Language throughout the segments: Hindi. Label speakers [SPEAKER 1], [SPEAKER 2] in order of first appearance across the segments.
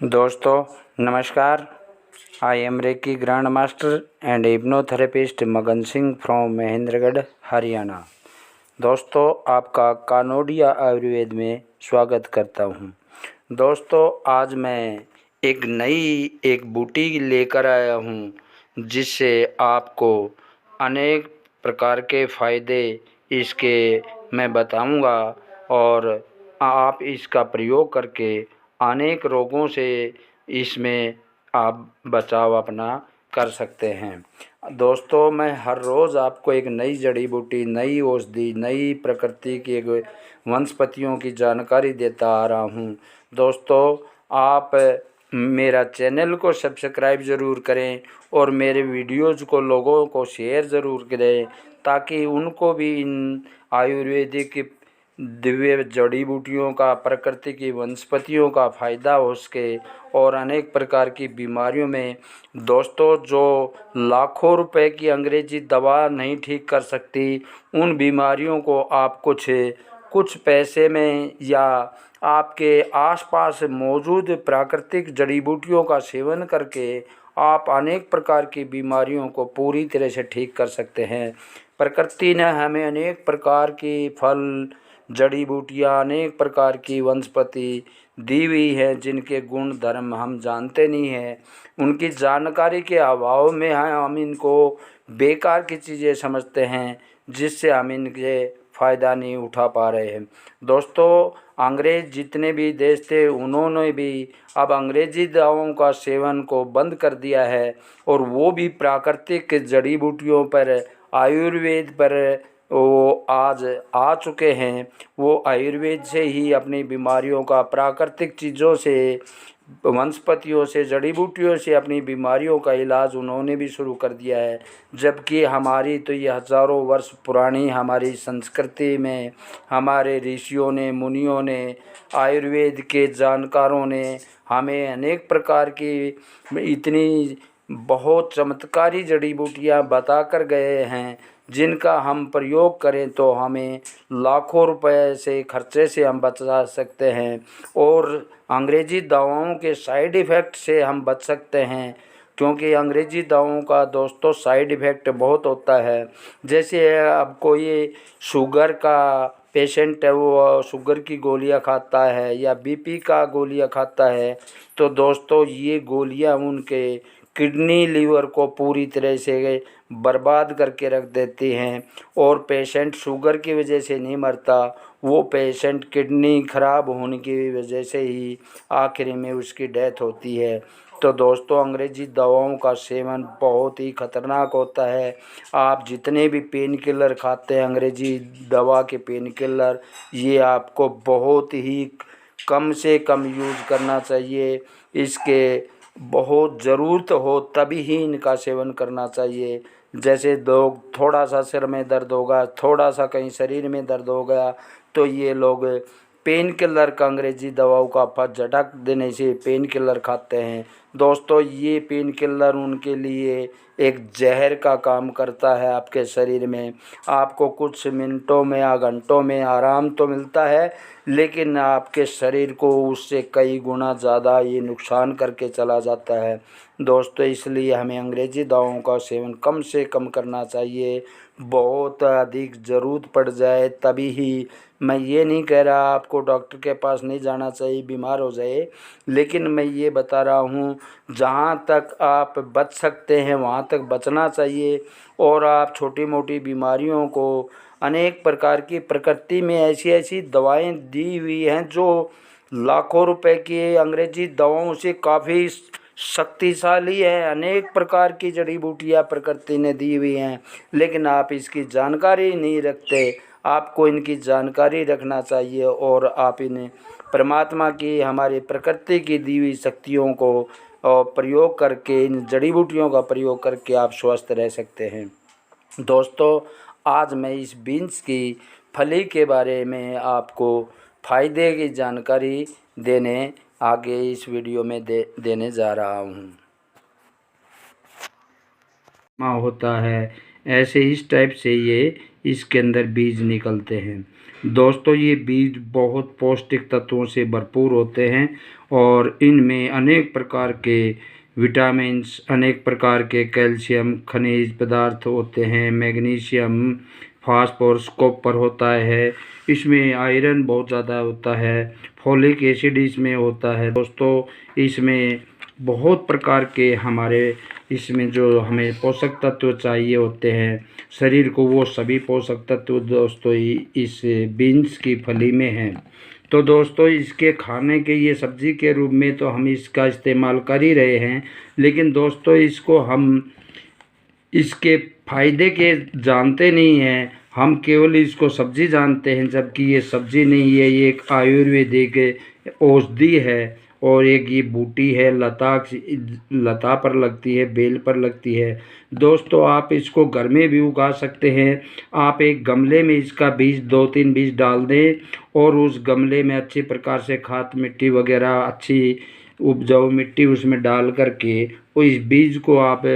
[SPEAKER 1] दोस्तों नमस्कार। I am reiki grand master and hypnotherapist मगन सिंह फ्रॉम महेंद्रगढ़ हरियाणा। दोस्तों आपका कानोडिया आयुर्वेद में स्वागत करता हूं। दोस्तों आज मैं एक बूटी लेकर आया हूं जिससे आपको अनेक प्रकार के फ़ायदे इसके मैं बताऊंगा और आप इसका प्रयोग करके अनेक रोगों से इसमें आप बचाव अपना कर सकते हैं। दोस्तों मैं हर रोज़ आपको एक नई जड़ी बूटी, नई औषधि, नई प्रकृति की वनस्पतियों की जानकारी देता आ रहा हूँ। दोस्तों आप मेरा चैनल को सब्सक्राइब ज़रूर करें और मेरे वीडियोज़ को लोगों को शेयर ज़रूर करें ताकि उनको भी इन आयुर्वेदिक दिव्य जड़ी बूटियों का, प्रकृति की वनस्पतियों का फ़ायदा हो सके और अनेक प्रकार की बीमारियों में दोस्तों जो लाखों रुपए की अंग्रेजी दवा नहीं ठीक कर सकती, उन बीमारियों को आप कुछ पैसे में या आपके आसपास मौजूद प्राकृतिक जड़ी बूटियों का सेवन करके आप अनेक प्रकार की बीमारियों को पूरी तरह से ठीक कर सकते हैं। प्रकृति ने हमें अनेक प्रकार की फल, जड़ी बूटियाँ, अनेक प्रकार की वनस्पति दी हुई है जिनके गुण धर्म हम जानते नहीं हैं। उनकी जानकारी के अभाव में हम इनको बेकार की चीज़ें समझते हैं जिससे हम इनके फ़ायदा नहीं उठा पा रहे हैं। दोस्तों अंग्रेज़ जितने भी देश थे उन्होंने भी अब अंग्रेज़ी दवाओं का सेवन को बंद कर दिया है और वो भी प्राकृतिक जड़ी बूटियों पर, आयुर्वेद पर वो आज आ चुके हैं। वो आयुर्वेद से ही अपनी बीमारियों का, प्राकृतिक चीज़ों से, वनस्पतियों से, जड़ी बूटियों से अपनी बीमारियों का इलाज उन्होंने भी शुरू कर दिया है। जबकि हमारी तो ये हज़ारों वर्ष पुरानी हमारी संस्कृति में हमारे ऋषियों ने, मुनियों ने, आयुर्वेद के जानकारों ने हमें अनेक प्रकार की इतनी बहुत चमत्कारी जड़ी बूटियाँ बता कर गए हैं जिनका हम प्रयोग करें तो हमें लाखों रुपए से खर्चे से हम बचा सकते हैं और अंग्रेज़ी दवाओं के साइड इफ़ेक्ट से हम बच सकते हैं। क्योंकि अंग्रेज़ी दवाओं का दोस्तों साइड इफ़ेक्ट बहुत होता है। जैसे अब कोई शुगर का पेशेंट है, वो शुगर की गोलियां खाता है या बीपी का गोलियां खाता है, तो दोस्तों ये गोलियां उनके किडनी, लीवर को पूरी तरह से बर्बाद करके रख देती हैं और पेशेंट शुगर की वजह से नहीं मरता, वो पेशेंट किडनी खराब होने की वजह से ही आखिर में उसकी डेथ होती है। तो दोस्तों अंग्रेज़ी दवाओं का सेवन बहुत ही खतरनाक होता है। आप जितने भी पेन किलर खाते हैं, अंग्रेज़ी दवा के पेन किलर, ये आपको बहुत ही कम से कम यूज़ करना चाहिए। इसके बहुत ज़रूरत हो तभी ही इनका सेवन करना चाहिए। जैसे थोड़ा सा सिर में दर्द होगा, थोड़ा सा कहीं शरीर में दर्द हो गया, तो ये लोग पेन किलर का, अंग्रेज़ी दवाओं का झटक देने से पेन किलर खाते हैं। दोस्तों ये पेन किलर उनके लिए एक जहर का काम करता है आपके शरीर में। आपको कुछ मिनटों में या घंटों में आराम तो मिलता है, लेकिन आपके शरीर को उससे कई गुना ज़्यादा ये नुकसान करके चला जाता है। दोस्तों इसलिए हमें अंग्रेज़ी दवाओं का सेवन कम से कम करना चाहिए। बहुत अधिक ज़रूरत पड़ जाए तभी ही, मैं ये नहीं कह रहा आपको डॉक्टर के पास नहीं जाना चाहिए बीमार हो जाए, लेकिन मैं ये बता रहा हूँ जहाँ तक आप बच सकते हैं वहाँ तक बचना चाहिए। और आप छोटी मोटी बीमारियों को, अनेक प्रकार की प्रकृति में ऐसी ऐसी दवाएं दी हुई हैं जो लाखों रुपए की अंग्रेज़ी दवाओं से काफ़ी शक्तिशाली है। अनेक प्रकार की जड़ी बूटियाँ प्रकृति ने दी हुई हैं, लेकिन आप इसकी जानकारी नहीं रखते। आपको इनकी जानकारी रखना चाहिए और आप इन्हें परमात्मा की, हमारी प्रकृति की दी हुई शक्तियों को प्रयोग करके, इन जड़ी बूटियों का प्रयोग करके आप स्वस्थ रह सकते हैं। दोस्तों आज मैं इस बीन्स की फली के बारे में आपको फ़ायदे की जानकारी देने आगे इस वीडियो में देने जा रहा हूँ। होता है ऐसे इस टाइप से ये इसके अंदर बीज निकलते हैं। दोस्तों ये बीज बहुत पौष्टिक तत्वों से भरपूर होते हैं और इनमें अनेक प्रकार के विटामिन्स, अनेक प्रकार के कैल्शियम खनिज पदार्थ होते हैं, मैग्नीशियम, फास्फोरस, कॉपर होता है, इसमें आयरन बहुत ज़्यादा होता है, फोलिक एसिड इसमें होता है। दोस्तों इसमें बहुत प्रकार के हमारे इसमें जो हमें पोषक तत्व चाहिए होते हैं शरीर को, वो सभी पोषक तत्व दोस्तों इस बीन्स की फली में हैं। तो दोस्तों इसके खाने के ये सब्जी के रूप में तो हम इसका इस्तेमाल कर ही रहे हैं, लेकिन दोस्तों इसको हम इसके फायदे के जानते नहीं हैं, हम केवल इसको सब्जी जानते हैं, जबकि ये सब्जी नहीं है, ये एक आयुर्वेदिक औषधि है और एक ये बूटी है, लता पर लगती है, बेल पर लगती है। दोस्तों आप इसको घर में भी उगा सकते हैं। आप एक गमले में इसका बीज 2-3 बीज डाल दें और उस गमले में अच्छी प्रकार से खाद मिट्टी वगैरह अच्छी उपजाऊ मिट्टी उसमें डाल करके इस बीज को आप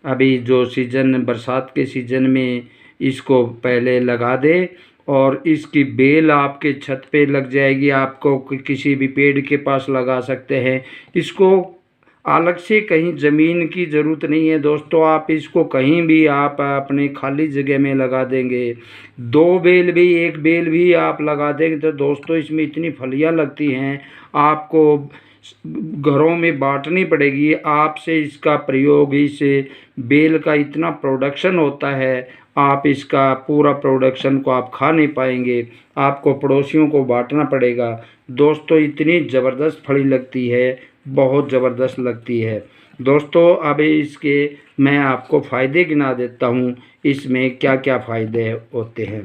[SPEAKER 1] अभी जो सीज़न बरसात के सीज़न में इसको पहले लगा दें और इसकी बेल आपके छत पे लग जाएगी, आपको किसी भी पेड़ के पास लगा सकते हैं। इसको अलग से कहीं ज़मीन की ज़रूरत नहीं है दोस्तों, आप इसको कहीं भी आप अपने खाली जगह में लगा देंगे, 2 बेल भी 1 बेल भी आप लगा देंगे तो दोस्तों इसमें इतनी फलियां लगती हैं, आपको घरों में बांटनी पड़ेगी। आपसे इसका प्रयोग, इस बेल का इतना प्रोडक्शन होता है, आप इसका पूरा प्रोडक्शन को आप खा नहीं पाएंगे, आपको पड़ोसियों को बांटना पड़ेगा। दोस्तों इतनी ज़बरदस्त फली लगती है, बहुत ज़बरदस्त लगती है। दोस्तों अब इसके मैं आपको फ़ायदे गिना देता हूँ, इसमें क्या क्या फ़ायदे होते हैं।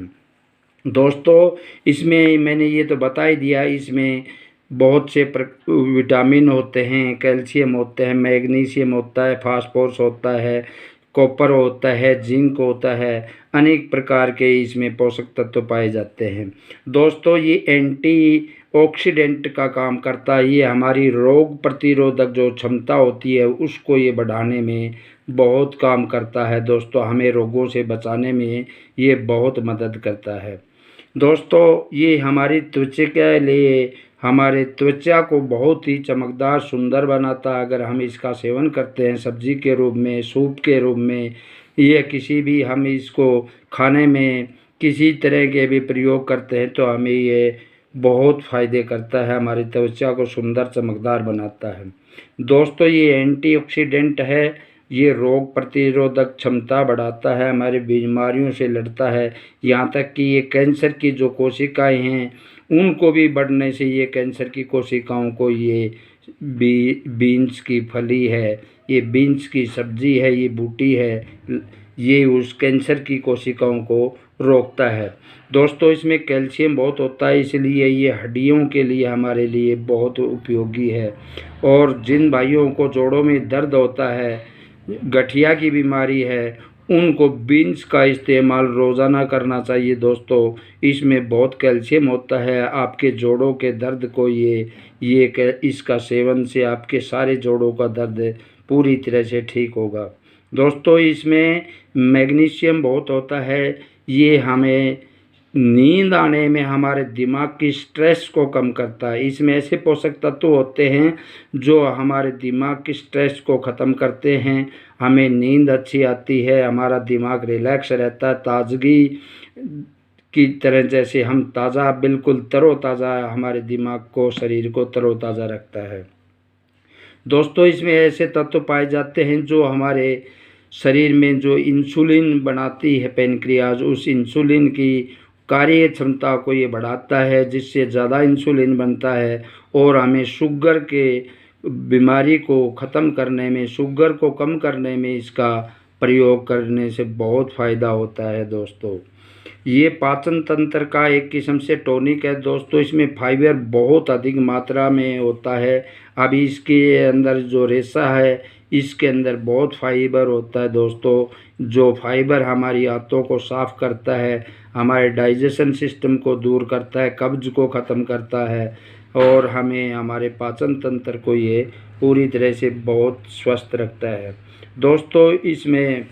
[SPEAKER 1] दोस्तों इसमें मैंने ये तो बता ही दिया, इसमें बहुत से विटामिन होते हैं, कैल्शियम होते हैं, मैग्नीशियम होता है, फास्फोरस होता है, कॉपर होता है, जिंक होता है, अनेक प्रकार के इसमें पोषक तत्व पाए जाते हैं। दोस्तों ये एंटी ऑक्सीडेंट का काम करता है, ये हमारी रोग प्रतिरोधक जो क्षमता होती है उसको ये बढ़ाने में बहुत काम करता है। दोस्तों हमें रोगों से बचाने में ये बहुत मदद करता है। दोस्तों ये हमारी त्वचा के लिए, हमारे त्वचा को बहुत ही चमकदार सुंदर बनाता है अगर हम इसका सेवन करते हैं सब्जी के रूप में, सूप के रूप में, ये किसी भी हम इसको खाने में किसी तरह के भी प्रयोग करते हैं तो हमें ये बहुत फ़ायदे करता है, हमारी त्वचा को सुंदर चमकदार बनाता है। दोस्तों ये एंटीऑक्सीडेंट है, ये रोग प्रतिरोधक क्षमता बढ़ाता है, हमारे बीमारियों से लड़ता है, यहाँ तक कि ये कैंसर की जो कोशिकाएं हैं उनको भी बढ़ने से, ये कैंसर की कोशिकाओं को ये बीन्स की फली है, ये बीन्स की सब्जी है, ये बूटी है, ये उस कैंसर की कोशिकाओं को रोकता है। दोस्तों इसमें कैल्शियम बहुत होता है, इसलिए ये हड्डियों के लिए हमारे लिए बहुत उपयोगी है। और जिन भाइयों को जोड़ों में दर्द होता है, गठिया की बीमारी है, उनको बीन्स का इस्तेमाल रोज़ाना करना चाहिए। दोस्तों इसमें बहुत कैल्शियम होता है, आपके जोड़ों के दर्द को इसका सेवन से आपके सारे जोड़ों का दर्द पूरी तरह से ठीक होगा। दोस्तों इसमें मैग्नीशियम बहुत होता है, ये हमें नींद आने में, हमारे दिमाग की स्ट्रेस को कम करता है। इसमें ऐसे पोषक तत्व होते हैं जो हमारे दिमाग की स्ट्रेस को ख़त्म करते हैं, हमें नींद अच्छी आती है, हमारा दिमाग रिलैक्स रहता है, ताजगी की तरह, जैसे हम ताज़ा, बिल्कुल तरोताज़ा, हमारे दिमाग को, शरीर को तरोताज़ा रखता है। दोस्तों इसमें ऐसे तत्व पाए जाते हैं जो हमारे शरीर में जो इंसुलिन बनाती है पेनक्रियाज, उस इंसुलिन की कार्य क्षमता को ये बढ़ाता है, जिससे ज़्यादा इंसुलिन बनता है और हमें शुगर के बीमारी को ख़त्म करने में, शुगर को कम करने में इसका प्रयोग करने से बहुत फ़ायदा होता है। दोस्तों ये पाचन तंत्र का एक किस्म से टॉनिक है। दोस्तों इसमें फाइबर बहुत अधिक मात्रा में होता है। अब इसके अंदर जो रेशा है, इसके अंदर बहुत फाइबर होता है दोस्तों, जो फाइबर हमारी आंतों को साफ़ करता है, हमारे डाइजेशन सिस्टम को दूर करता है, कब्ज को ख़त्म करता है और हमें, हमारे पाचन तंत्र को ये पूरी तरह से बहुत स्वस्थ रखता है। दोस्तों इसमें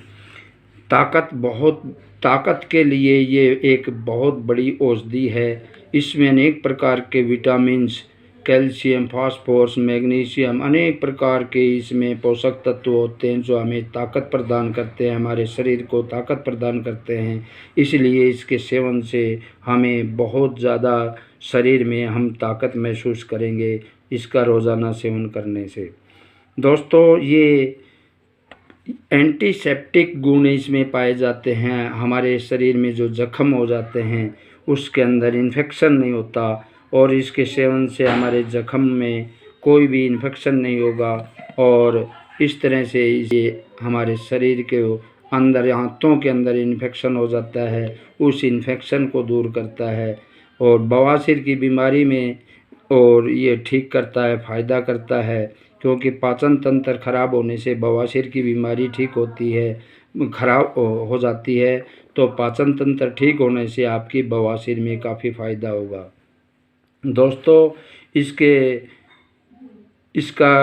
[SPEAKER 1] ताकत बहुत ताकत के लिए ये एक बहुत बड़ी औषधि है। इसमें अनेक प्रकार के विटामिन्स, कैल्शियम, फास्फोरस, मैग्नीशियम, अनेक प्रकार के इसमें पोषक तत्व होते हैं जो हमें ताकत प्रदान करते हैं, हमारे शरीर को ताकत प्रदान करते हैं। इसलिए इसके सेवन से हमें बहुत ज़्यादा शरीर में हम ताकत महसूस करेंगे इसका रोज़ाना सेवन करने से। दोस्तों, ये एंटीसेप्टिक गुण इसमें पाए जाते हैं। हमारे शरीर में जो जख्म हो जाते हैं उसके अंदर इन्फेक्शन नहीं होता और इसके सेवन से हमारे जख्म में कोई भी इन्फेक्शन नहीं होगा और इस तरह से ये हमारे शरीर के अंदर, हाथों के अंदर इन्फेक्शन हो जाता है उस इन्फेक्शन को दूर करता है और बवासीर की बीमारी में और ये ठीक करता है, फ़ायदा करता है। क्योंकि पाचन तंत्र खराब होने से बवासीर की बीमारी ठीक होती है, खराब हो जाती है। तो पाचन तंत्र ठीक होने से आपकी बवासीर में काफ़ी फ़ायदा होगा। दोस्तों, इसका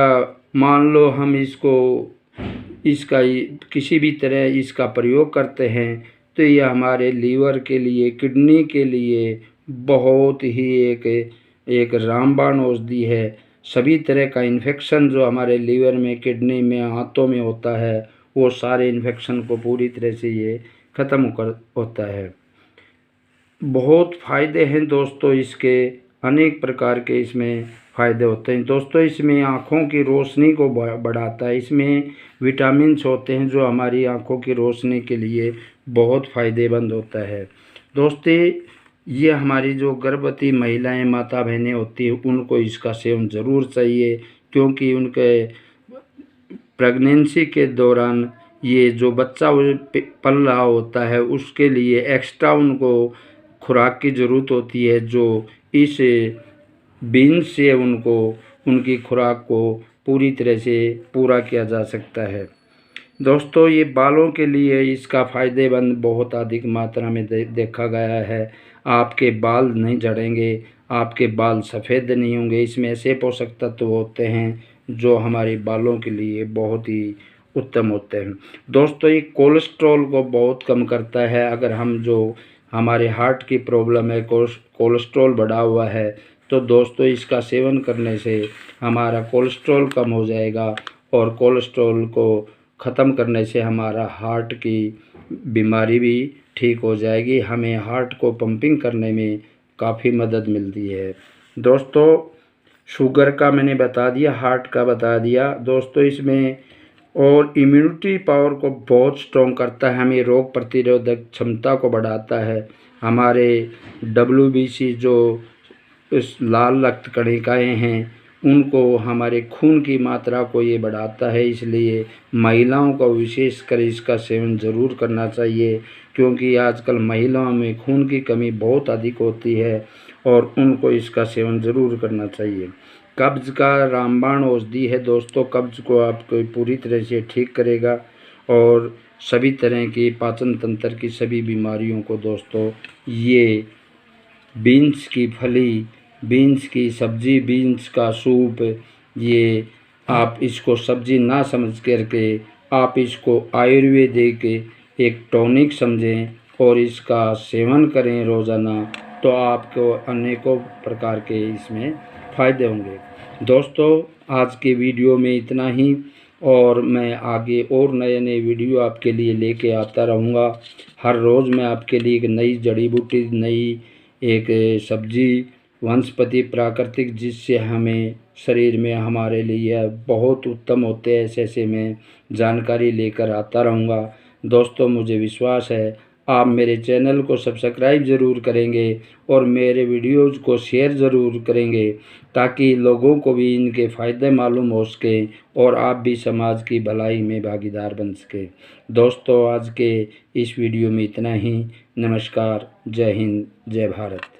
[SPEAKER 1] मान लो हम इसका किसी भी तरह इसका प्रयोग करते हैं तो ये हमारे लीवर के लिए, किडनी के लिए बहुत ही एक रामबाण औषधि है। सभी तरह का इन्फेक्शन जो हमारे लीवर में, किडनी में, हाथों में होता है वो सारे इन्फेक्शन को पूरी तरह से ये ख़त्म होता है। बहुत फ़ायदे हैं दोस्तों इसके, अनेक प्रकार के इसमें फ़ायदे होते हैं। दोस्तों, इसमें आँखों की रोशनी को बढ़ाता है। इसमें विटामिन्स होते हैं जो हमारी आँखों की रोशनी के लिए बहुत फ़ायदेमंद होता है। दोस्तों, ये हमारी जो गर्भवती महिलाएं, माता बहनें होती हैं उनको इसका सेवन ज़रूर चाहिए क्योंकि उनके प्रेगनेंसी के दौरान ये जो बच्चा पल रहा होता है उसके लिए एक्स्ट्रा उनको खुराक की ज़रूरत होती है जो इस बीन्स से उनको उनकी खुराक को पूरी तरह से पूरा किया जा सकता है। दोस्तों, ये बालों के लिए इसका फ़ायदेमंद बहुत अधिक मात्रा में देखा गया है। आपके बाल नहीं झड़ेंगे, आपके बाल सफ़ेद नहीं होंगे। इसमें ऐसे पोषक तत्व होते हैं जो हमारे बालों के लिए बहुत ही उत्तम होते हैं। दोस्तों, ये कोलेस्ट्रॉल को बहुत कम करता है। अगर हम जो हमारे हार्ट की प्रॉब्लम है, कोलेस्ट्रॉल बढ़ा हुआ है, तो दोस्तों इसका सेवन करने से हमारा कोलेस्ट्रॉल कम हो जाएगा और कोलेस्ट्रॉल को ख़त्म करने से हमारा हार्ट की बीमारी भी ठीक हो जाएगी। हमें हार्ट को पंपिंग करने में काफ़ी मदद मिलती है। दोस्तों, शुगर का मैंने बता दिया, हार्ट का बता दिया। दोस्तों, इसमें और इम्यूनिटी पावर को बहुत स्ट्रॉन्ग करता है, हमें रोग प्रतिरोधक क्षमता को बढ़ाता है। हमारे WBC जो इस लाल रक्त कणिकाएँ हैं उनको, हमारे खून की मात्रा को ये बढ़ाता है। इसलिए महिलाओं को विशेषकर इसका सेवन ज़रूर करना चाहिए क्योंकि आजकल महिलाओं में खून की कमी बहुत अधिक होती है और उनको इसका सेवन ज़रूर करना चाहिए। कब्ज़ का रामबाण औषधि है दोस्तों, कब्ज़ को आपको पूरी तरह से ठीक करेगा और सभी तरह की पाचन तंत्र की सभी बीमारियों को दोस्तों ये बीन्स की फली, बीन्स की सब्ज़ी, बीन्स का सूप, ये आप इसको सब्ज़ी ना समझ करके आप इसको आयुर्वेदिक एक टॉनिक समझें और इसका सेवन करें रोज़ाना, तो आपको अनेकों प्रकार के इसमें फ़ायदे होंगे। दोस्तों, आज के वीडियो में इतना ही और मैं आगे और नए वीडियो आपके लिए लेके आता रहूँगा। हर रोज़ मैं आपके लिए एक नई जड़ी बूटी, नई एक सब्ज़ी, वनस्पति, प्राकृतिक, जिससे हमें शरीर में हमारे लिए बहुत उत्तम होते हैं, ऐसे मैं जानकारी लेकर आता रहूँगा। दोस्तों, मुझे विश्वास है आप मेरे चैनल को सब्सक्राइब ज़रूर करेंगे और मेरे वीडियोज़ को शेयर ज़रूर करेंगे ताकि लोगों को भी इनके फ़ायदे मालूम हो सके और आप भी समाज की भलाई में भागीदार बन सके। दोस्तों, आज के इस वीडियो में इतना ही। नमस्कार, जय हिंद, जय भारत।